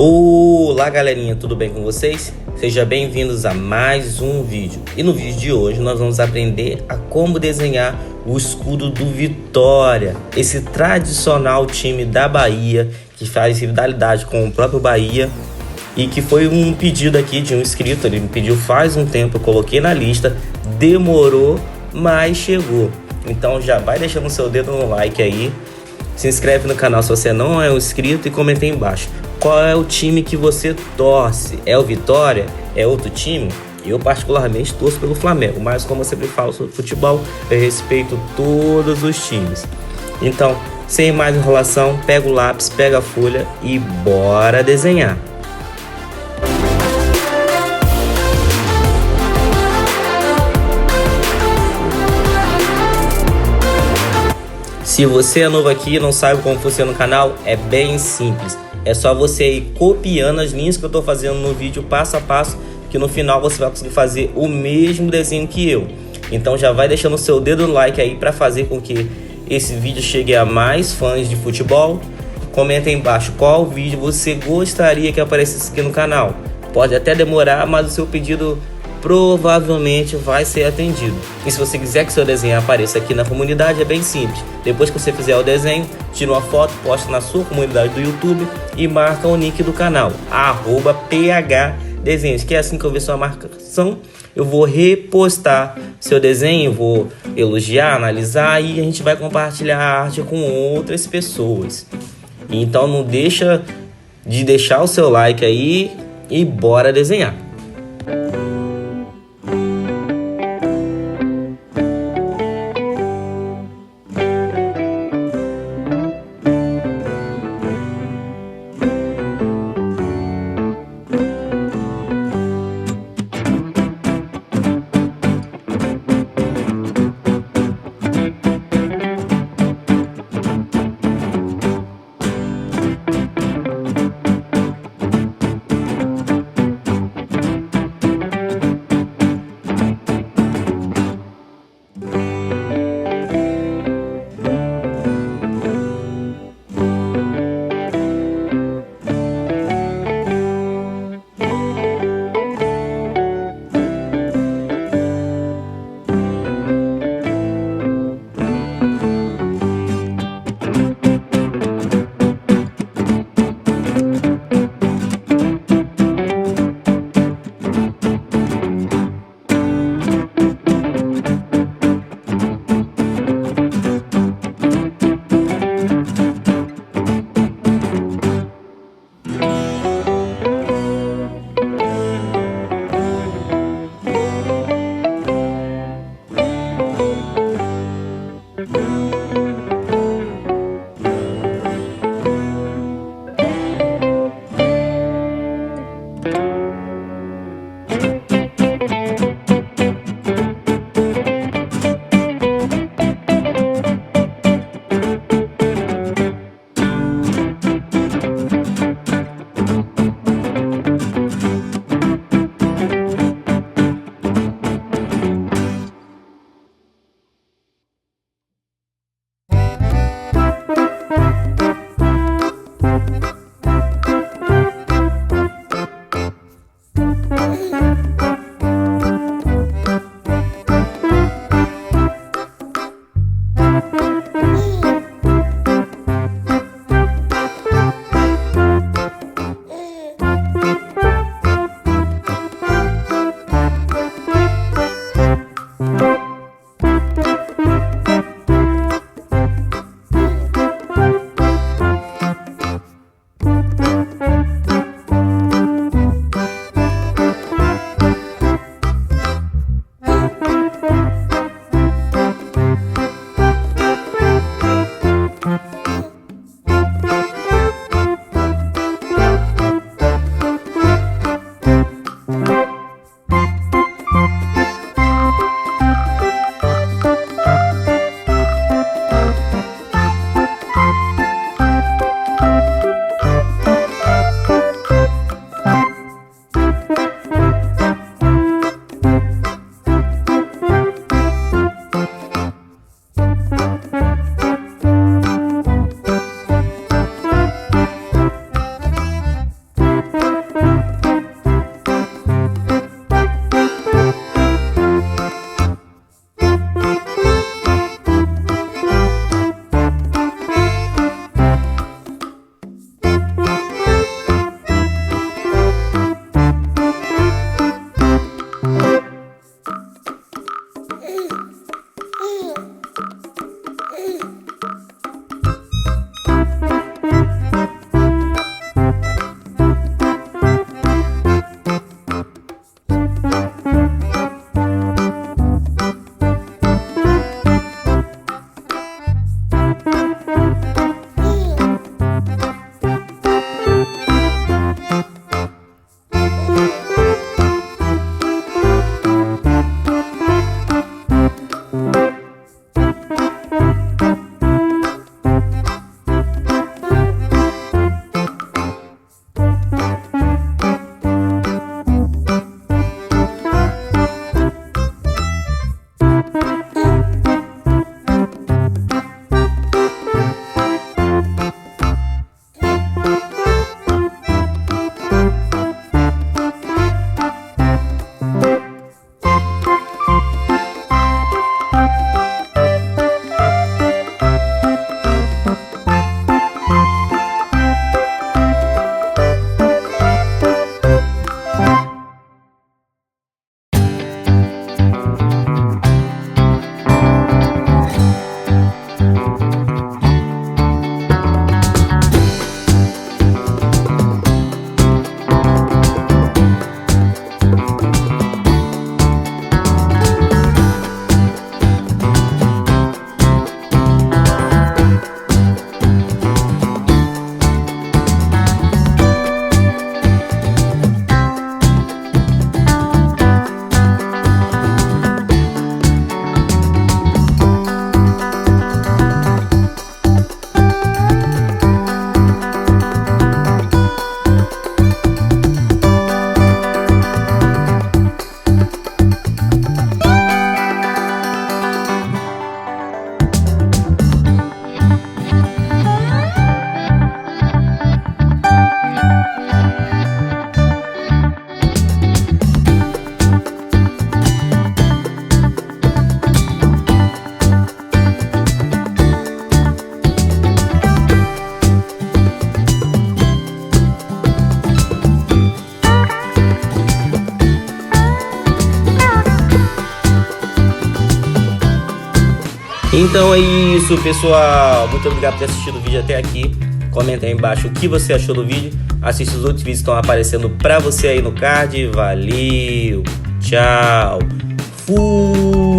Olá galerinha, tudo bem com vocês? Sejam bem-vindos a mais um vídeo. E no vídeo de hoje nós vamos aprender a como desenhar o escudo do Vitória, esse tradicional time da Bahia que faz rivalidade com o próprio Bahia e que foi um pedido aqui de um inscrito. Ele me pediu faz um tempo, eu coloquei na lista, demorou, mas chegou. Então já vai deixando o seu dedo no like aí, se inscreve no canal se você não é um inscrito e comenta aí embaixo. Qual é o time que você torce? É o Vitória? É outro time? Eu particularmente torço pelo Flamengo, mas como eu sempre falo sobre futebol, eu respeito todos os times. Então, sem mais enrolação, pega o lápis, pega a folha e bora desenhar. Se você é novo aqui e não sabe como funciona o canal, é bem simples. É só você ir copiando as linhas que eu estou fazendo no vídeo passo a passo, que no final você vai conseguir fazer o mesmo desenho que eu. Então já vai deixando o seu dedo no like aí para fazer com que esse vídeo chegue a mais fãs de futebol. Comenta aí embaixo qual vídeo você gostaria que aparecesse aqui no canal. Pode até demorar, mas o seu pedido provavelmente vai ser atendido. E se você quiser que seu desenho apareça aqui na comunidade, é bem simples. Depois que você fizer o desenho, tira uma foto, posta na sua comunidade do YouTube e marca o nick do canal, @PHDesenhos, que é assim que eu ver sua marcação, eu vou repostar seu desenho, vou elogiar, analisar e a gente vai compartilhar a arte com outras pessoas. Então não deixa de deixar o seu like aí e bora desenhar. Então é isso, pessoal. Muito obrigado por ter assistido o vídeo até aqui. Comenta aí embaixo o que você achou do vídeo. Assista os outros vídeos que estão aparecendo pra você aí no card. Valeu, tchau, fui.